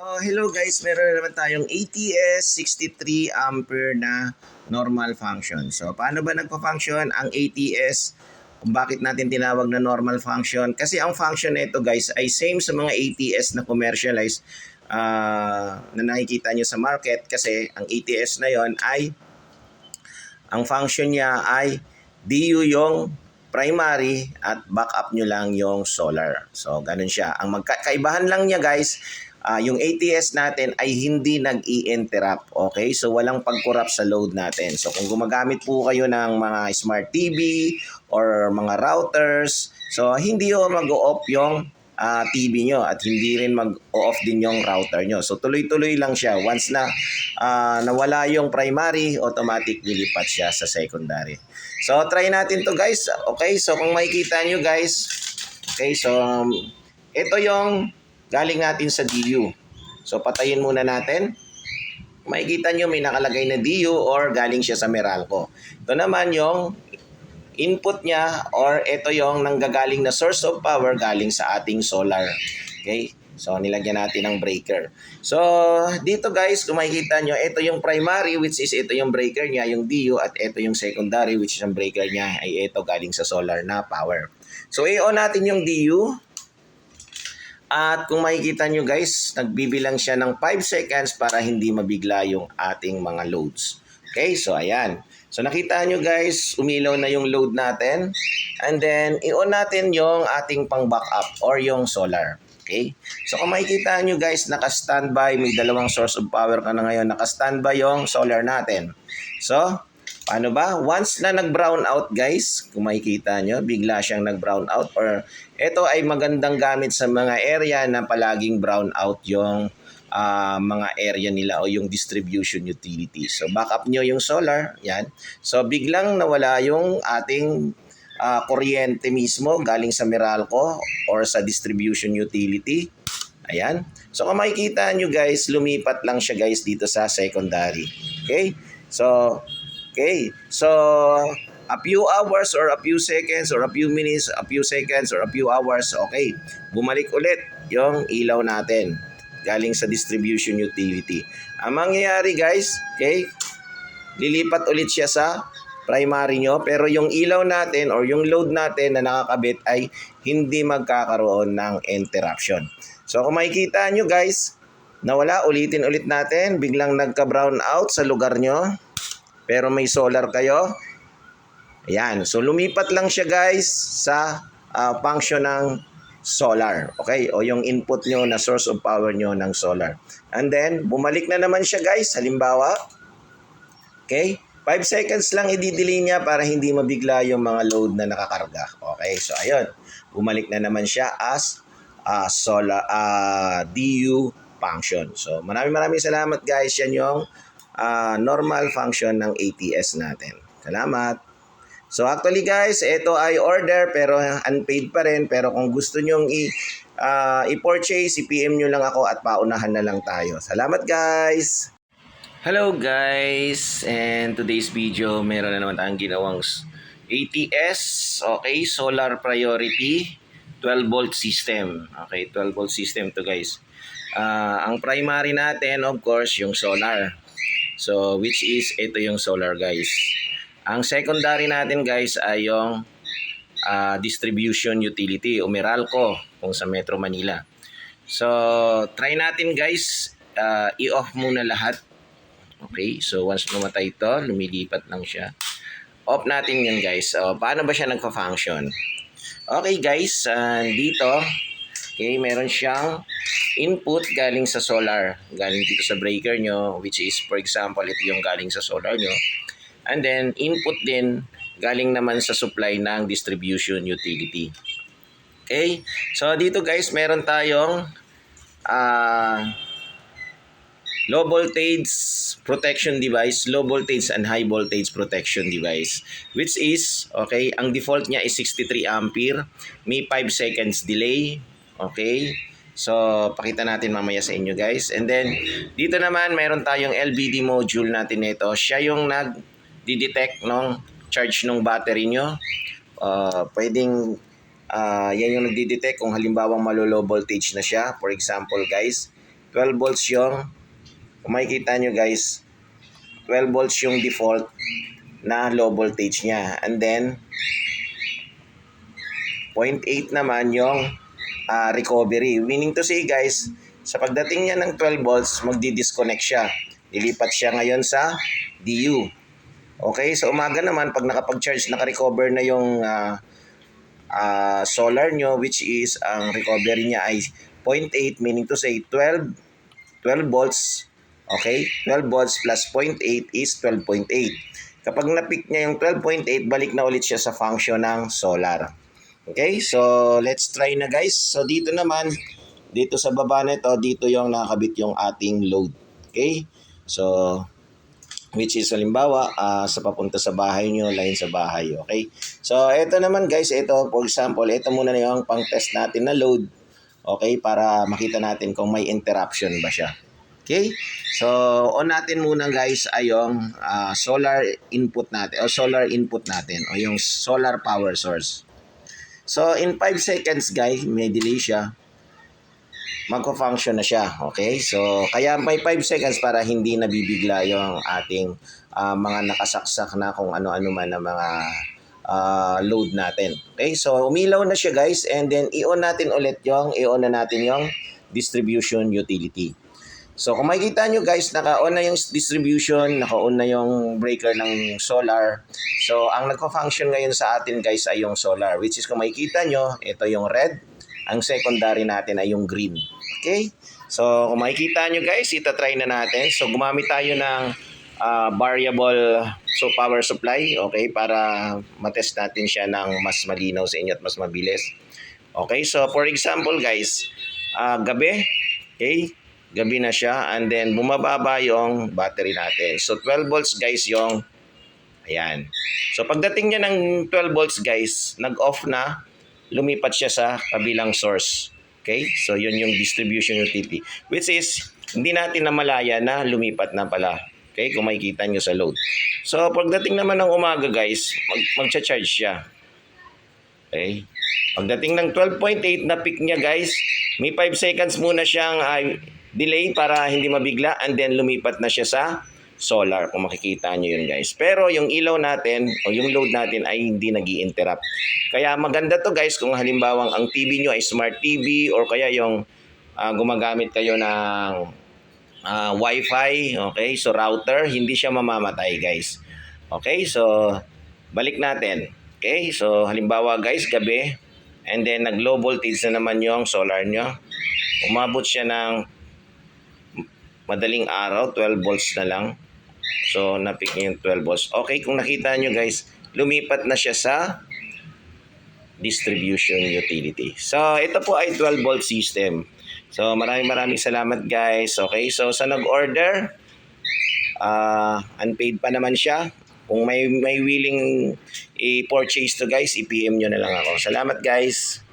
Hello guys, meron na naman tayong ATS 63 ampere na normal function. So, paano ba nagpa-function ang ATS? Kung bakit natin tinawag na normal function? Kasi ang function nito guys ay same sa mga ATS na commercialized na nakikita nyo sa market. Kasi ang ATS na yon ay, ang function niya ay DU yung primary at backup nyo lang yung solar. So, ganun siya. Ang magkaibahan lang niya guys, yung ATS natin ay hindi nag-i-interrupt. Okay? So, walang pag-corrupt sa load natin. So, kung gumagamit po kayo ng mga smart TV or mga routers, so, hindi yung mag-o-off yung TV nyo at hindi rin mag-off din yung router nyo. So, tuloy-tuloy lang siya. Once na nawala yung primary, automatic lilipat siya sa secondary. So, try natin to guys. Okay, so kung makikita nyo guys, okay, so ito yung galing natin sa DU. So, patayin muna natin. Makikita nyo may nakalagay na DU or galing siya sa Meralco. Ito naman yung input niya or ito yung nanggagaling na source of power galing sa ating solar. Okay? So, nilagyan natin ng breaker. So, dito guys, kung makikita nyo, ito yung primary which is ito yung breaker niya, yung DU, at ito yung secondary which is yung breaker niya ay ito galing sa solar na power. So, i-on natin yung DU. At kung makikita nyo guys, nagbibilang siya ng 5 seconds para hindi mabigla yung ating mga loads. Okay, so ayan. So nakita nyo guys, umilaw na yung load natin. And then, i-on natin yung ating pang backup or yung solar. Okay? So kung makikita nyo guys, naka-standby, may dalawang source of power ka na ngayon, naka-standby yung solar natin. So, paano ba? Once na nag-brown out guys, kung makikita nyo, bigla siyang nag-brown out or ito ay magandang gamit sa mga area na palaging brown out yung mga area nila o yung distribution utility. So backup nyo yung solar, yan. So biglang nawala yung ating kuryente mismo galing sa Meralco or sa distribution utility. Ayan. So kung makikita nyo guys, lumipat lang siya guys dito sa secondary. Okay? So, a few hours or a few seconds or a few minutes, a few seconds or a few hours, okay. Bumalik ulit yung ilaw natin galing sa distribution utility. Ang mangyayari guys, okay, lilipat ulit siya sa primary nyo pero yung ilaw natin or yung load natin na nakakabit ay hindi magkakaroon ng interruption. So kung makikita nyo guys, nawala, ulitin ulit natin, biglang nagka-brown out sa lugar nyo pero may solar kayo. Ayan, so lumipat lang siya guys sa function ng solar, okay? O yung input nyo na source of power nyo ng solar. And then, bumalik na naman siya guys, halimbawa, okay? 5 seconds lang i-delay niya para hindi mabigla yung mga load na nakakarga. Okay, so ayun, bumalik na naman siya as solar DU function. So maraming salamat guys, yan yung normal function ng ATS natin. Salamat. So actually guys, ito ay order pero unpaid pa rin. Pero kung gusto nyong i-purchase, i-PM nyo lang ako at paunahan na lang tayo. Salamat guys! Hello guys! And today's video, meron na naman tayong ginawang ATS. Okay, solar priority 12 volt system. Okay, 12 volt system to guys. Ang primary natin of course yung solar. So which is ito yung solar guys. Ang secondary natin guys ay yung distribution utility o Meralco kung sa Metro Manila. So try natin guys, i-off muna lahat. Okay, so once namatay ito, lumilipat lang siya. Off natin yun guys. So, paano ba siya nagpa-function? Okay guys, dito, okay, meron siyang input galing sa solar. Galing dito sa breaker nyo, which is for example, ito yung galing sa solar nyo. And then, input din galing naman sa supply ng distribution utility. Okay? So, dito guys, meron tayong low voltage protection device, low voltage and high voltage protection device. Which is, okay, ang default niya is 63 ampere. May 5 seconds delay. Okay? So, pakita natin mamaya sa inyo guys. And then, dito naman, meron tayong LVD module natin nito. Siya yung nag-detect ng charge ng battery nyo. Pwedeng, yan yung nag-detect kung halimbawang malo-low voltage na siya. For example guys, 12 volts yung, kung makikita nyo guys, 12 volts yung default na low voltage niya. And then, 0.8 naman yung recovery. Meaning to say guys, sa pagdating niya ng 12 volts, magdi-disconnect siya. Lilipat siya ngayon sa DU. Okay, sa umaga naman, pag nakapag-charge, naka-recover na yung solar nyo, which is ang recovery niya ay 0.8, meaning to say 12 volts. Okay, 12 volts plus 0.8 is 12.8. Kapag na-pick niya yung 12.8, balik na ulit siya sa function ng solar. Okay, so let's try na guys. So dito naman, dito sa baba nito, dito yung nakakabit yung ating load. Okay, so which is halimbawa sa papunta sa bahay nyo, line sa bahay. Okay, so ito naman guys, ito for example, ito muna na yung pang test natin na load. Okay, para makita natin kung may interruption ba siya. Okay, so on natin muna guys ay yung solar input natin o solar input natin o yung solar power source. So in 5 seconds guys, may delay siya, magko-function na siya. Okay, so kaya may 5 seconds para hindi nabibigla yung ating mga nakasaksak na kung ano-ano man na mga load natin. Okay, so umilaw na siya guys, and then i-on natin ulit i-on na natin yung distribution utility. So kung makikita nyo guys, naka-on na yung distribution, naka-on na yung breaker ng solar. So ang nagko-function ngayon sa atin guys ay yung solar, which is kung makikita nyo, ito yung red, ang secondary natin ay yung green. Okay? So kung makikita nyo guys, itatry na natin. So gumamit tayo ng variable power supply, okay, para matest natin siya ng mas malinaw sa inyo at mas mabilis. Okay, so for example guys, gabi, okay, gabi na siya, and then bumababa yung battery natin. So 12 volts guys yung, ayan. So pagdating niya ng 12 volts guys, nag-off na, lumipat siya sa kabilang source. Okay, so yun yung distribution utility, which is hindi natin namalaya na lumipat na pala. Okay, kung makikita nyo sa load. So pagdating naman ng umaga guys, magcha-charge siya. Okay, pagdating ng 12.8 na peak niya guys, may 5 seconds muna siyang delay para hindi mabigla, and then lumipat na siya sa solar, kung makikita nyo yun guys. Pero yung ilaw natin o yung load natin ay hindi nag-i-interrupt. Kaya maganda to guys kung halimbawang ang TV nyo ay smart TV, or kaya yung gumagamit kayo ng Wi-Fi, okay, so router, hindi siya mamamatay guys. Okay, so balik natin. Okay, so halimbawa guys, gabi, and then nag-low voltage na naman yung solar nyo. Umabot siya ng madaling araw, 12 volts na lang. So, na-pick niya yung 12 volts. Okay, kung nakita nyo guys, lumipat na siya sa distribution utility. So, ito po ay 12 volt system. So, maraming salamat guys. Okay, so sa nag-order, unpaid pa naman siya. Kung may willing i-purchase to guys, i-PM nyo na lang ako. Salamat guys.